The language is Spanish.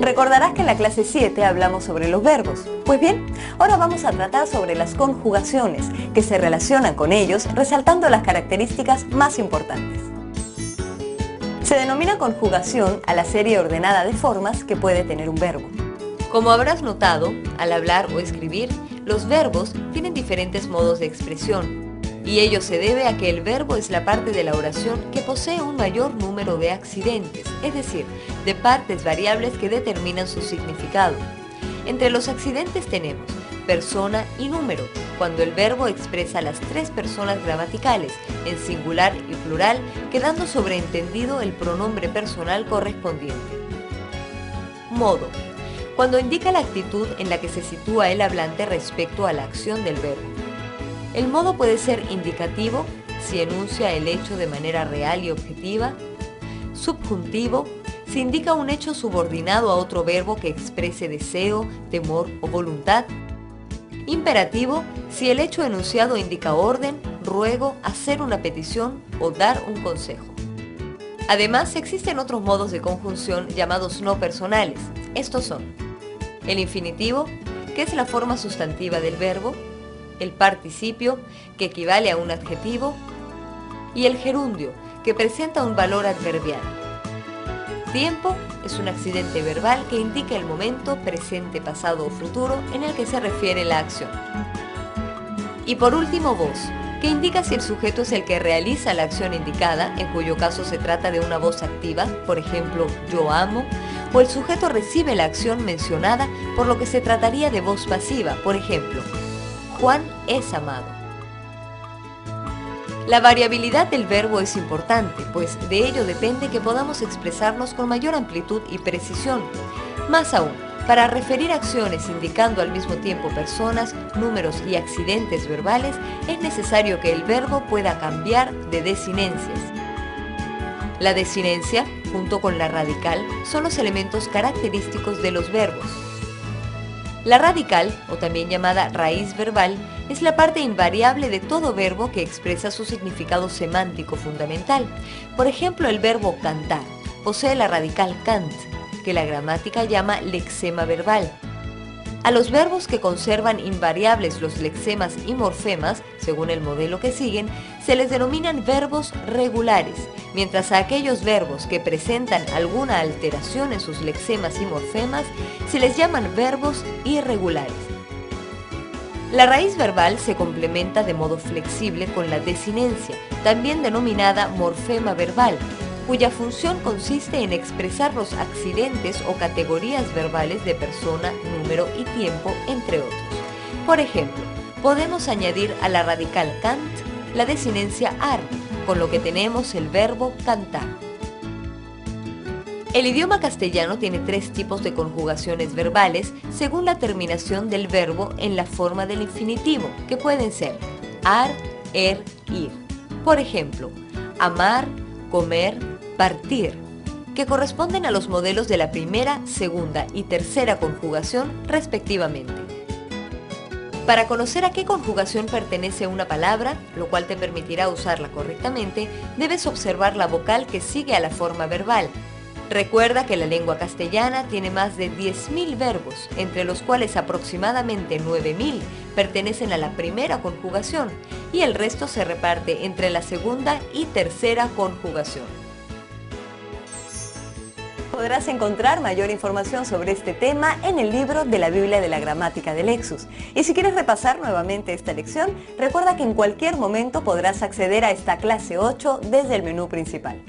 Recordarás que en la clase 7 hablamos sobre los verbos. Pues bien, ahora vamos a tratar sobre las conjugaciones que se relacionan con ellos, resaltando las características más importantes. Se denomina conjugación a la serie ordenada de formas que puede tener un verbo. Como habrás notado, al hablar o escribir, los verbos tienen diferentes modos de expresión, y ello se debe a que el verbo es la parte de la oración que posee un mayor número de accidentes, es decir, de partes variables que determinan su significado. Entre los accidentes tenemos persona y número, cuando el verbo expresa las tres personas gramaticales, en singular y plural, quedando sobreentendido el pronombre personal correspondiente. Modo, cuando indica la actitud en la que se sitúa el hablante respecto a la acción del verbo. El modo puede ser indicativo, si enuncia el hecho de manera real y objetiva. Subjuntivo, si indica un hecho subordinado a otro verbo que exprese deseo, temor o voluntad. Imperativo, si el hecho enunciado indica orden, ruego, hacer una petición o dar un consejo. Además, existen otros modos de conjunción llamados no personales. Estos son el infinitivo, que es la forma sustantiva del verbo, el participio, que equivale a un adjetivo, y el gerundio, que presenta un valor adverbial. Tiempo es un accidente verbal que indica el momento, presente, pasado o futuro en el que se refiere la acción. Y por último, voz, que indica si el sujeto es el que realiza la acción indicada, en cuyo caso se trata de una voz activa, por ejemplo, yo amo, o el sujeto recibe la acción mencionada, por lo que se trataría de voz pasiva, por ejemplo, Juan es amado. La variabilidad del verbo es importante, pues de ello depende que podamos expresarnos con mayor amplitud y precisión. Más aún, para referir acciones indicando al mismo tiempo personas, números y accidentes verbales, es necesario que el verbo pueda cambiar de desinencias. La desinencia, junto con la radical, son los elementos característicos de los verbos. La radical, o también llamada raíz verbal, es la parte invariable de todo verbo que expresa su significado semántico fundamental. Por ejemplo, el verbo cantar posee la radical cant, que la gramática llama lexema verbal. A los verbos que conservan invariables los lexemas y morfemas, según el modelo que siguen, se les denominan verbos regulares, mientras a aquellos verbos que presentan alguna alteración en sus lexemas y morfemas se les llaman verbos irregulares. La raíz verbal se complementa de modo flexible con la desinencia, también denominada morfema verbal, cuya función consiste en expresar los accidentes o categorías verbales de persona, número y tiempo, entre otros. Por ejemplo, podemos añadir a la radical cant la desinencia ar, con lo que tenemos el verbo cantar. El idioma castellano tiene tres tipos de conjugaciones verbales según la terminación del verbo en la forma del infinitivo, que pueden ser ar, ir. Por ejemplo, amar, comer, partir, que corresponden a los modelos de la primera, segunda y tercera conjugación respectivamente. Para conocer a qué conjugación pertenece una palabra, lo cual te permitirá usarla correctamente, debes observar la vocal que sigue a la forma verbal. Recuerda que la lengua castellana tiene más de 10.000 verbos, entre los cuales aproximadamente 9.000 pertenecen a la primera conjugación y el resto se reparte entre la segunda y tercera conjugación. Podrás encontrar mayor información sobre este tema en el libro de la Biblia de la Gramática de Lexus. Y si quieres repasar nuevamente esta lección, recuerda que en cualquier momento podrás acceder a esta clase 8 desde el menú principal.